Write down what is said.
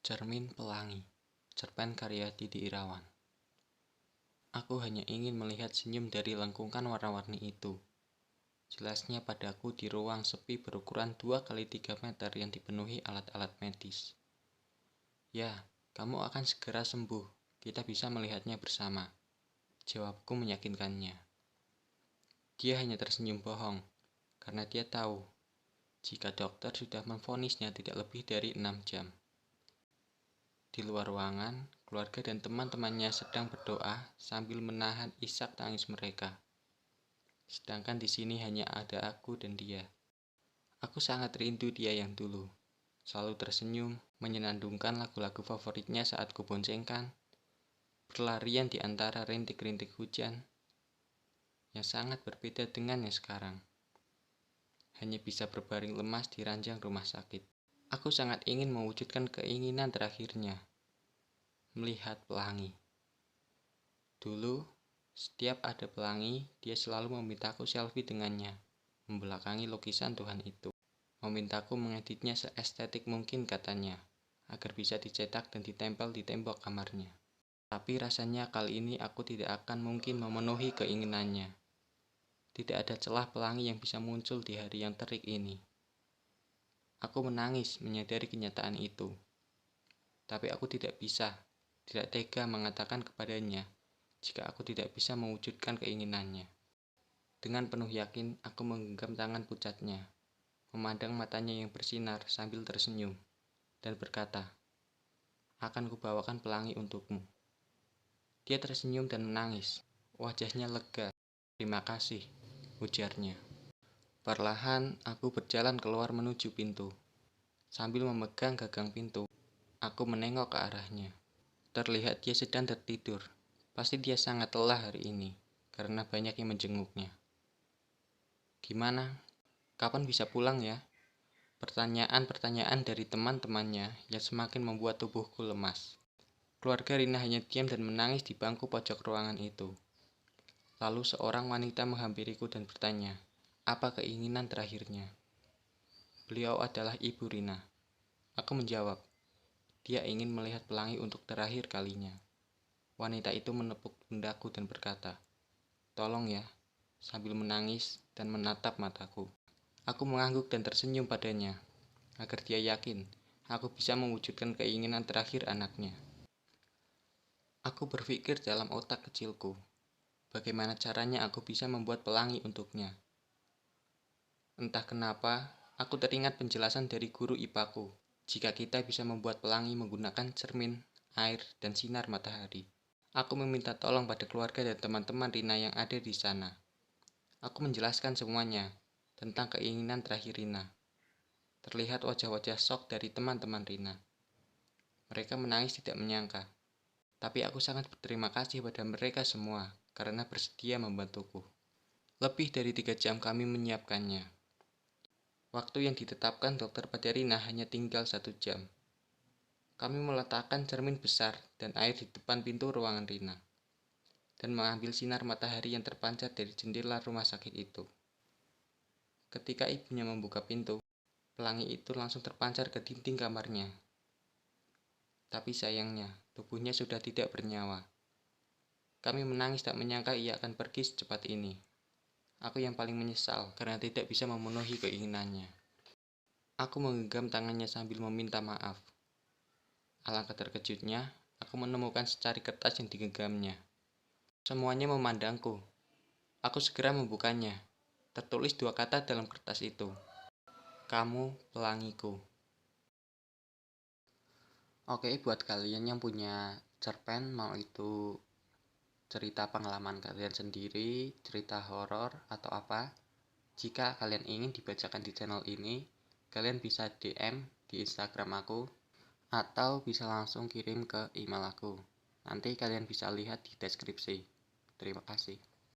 Cermin Pelangi, cerpen karya Didi Irawan. Aku hanya ingin melihat senyum dari lengkungan warna-warni itu. Jelasnya padaku di ruang sepi berukuran 2 x 3 meter yang dipenuhi alat-alat medis. Ya, kamu akan segera sembuh. Kita bisa melihatnya bersama. Jawabku meyakinkannya. Dia hanya tersenyum bohong, karena dia tahu jika dokter sudah memvonisnya tidak lebih dari 6 jam. Di luar ruangan, keluarga dan teman-temannya sedang berdoa sambil menahan isak tangis mereka. Sedangkan di sini hanya ada aku dan dia. Aku sangat rindu dia yang dulu. Selalu tersenyum, menyenandungkan lagu-lagu favoritnya saat kuboncengkan, berlarian di antara rintik-rintik hujan, yang sangat berbeda dengannya sekarang. Hanya bisa berbaring lemas di ranjang rumah sakit. Aku sangat ingin mewujudkan keinginan terakhirnya, melihat pelangi. Dulu, setiap ada pelangi, dia selalu memintaku selfie dengannya, membelakangi lukisan Tuhan itu. Memintaku mengeditnya seestetik mungkin katanya, agar bisa dicetak dan ditempel di tembok kamarnya. Tapi rasanya kali ini aku tidak akan mungkin memenuhi keinginannya. Tidak ada celah pelangi yang bisa muncul di hari yang terik ini. Aku menangis menyadari kenyataan itu. Tapi aku tidak tega mengatakan kepadanya jika aku tidak bisa mewujudkan keinginannya. Dengan penuh yakin, aku menggenggam tangan pucatnya, memandang matanya yang bersinar sambil tersenyum, dan berkata, "Akan kubawakan pelangi untukmu." Dia tersenyum dan menangis. Wajahnya lega. "Terima kasih," ujarnya. Perlahan, aku berjalan keluar menuju pintu. Sambil memegang gagang pintu, aku menengok ke arahnya. Terlihat dia sedang tertidur. Pasti dia sangat lelah hari ini, karena banyak yang menjenguknya. "Gimana? Kapan bisa pulang ya?" Pertanyaan-pertanyaan dari teman-temannya yang semakin membuat tubuhku lemas. Keluarga Rina hanya diam dan menangis di bangku pojok ruangan itu. Lalu seorang wanita menghampiriku dan bertanya, apa keinginan terakhirnya? Beliau adalah Ibu Rina. Aku menjawab, dia ingin melihat pelangi untuk terakhir kalinya. Wanita itu menepuk pundaku dan berkata, "Tolong ya," sambil menangis dan menatap mataku. Aku mengangguk dan tersenyum padanya, agar dia yakin aku bisa mewujudkan keinginan terakhir anaknya. Aku berpikir dalam otak kecilku, bagaimana caranya aku bisa membuat pelangi untuknya. Entah kenapa, aku teringat penjelasan dari guru IPAku, jika kita bisa membuat pelangi menggunakan cermin, air, dan sinar matahari. Aku meminta tolong pada keluarga dan teman-teman Rina yang ada di sana. Aku menjelaskan semuanya tentang keinginan terakhir Rina. Terlihat wajah-wajah shock dari teman-teman Rina. Mereka menangis tidak menyangka. Tapi aku sangat berterima kasih pada mereka semua karena bersedia membantuku. Lebih dari 3 jam kami menyiapkannya. Waktu yang ditetapkan dokter pada Rina hanya tinggal 1 jam. Kami meletakkan cermin besar dan air di depan pintu ruangan Rina, dan mengambil sinar matahari yang terpancar dari jendela rumah sakit itu. Ketika ibunya membuka pintu, pelangi itu langsung terpancar ke dinding kamarnya. Tapi sayangnya, tubuhnya sudah tidak bernyawa. Kami menangis tak menyangka ia akan pergi secepat ini. Aku yang paling menyesal karena tidak bisa memenuhi keinginannya. Aku menggenggam tangannya sambil meminta maaf. Alangkah terkejutnya, aku menemukan secari kertas yang digenggamnya. Semuanya memandangku. Aku segera membukanya. Tertulis 2 kata dalam kertas itu. "Kamu pelangiku." Oke, buat kalian yang punya cerpen, mau itu cerita pengalaman kalian sendiri, cerita horor, atau apa, jika kalian ingin dibacakan di channel ini, kalian bisa DM di Instagram aku, atau bisa langsung kirim ke email aku. Nanti kalian bisa lihat di deskripsi. Terima kasih.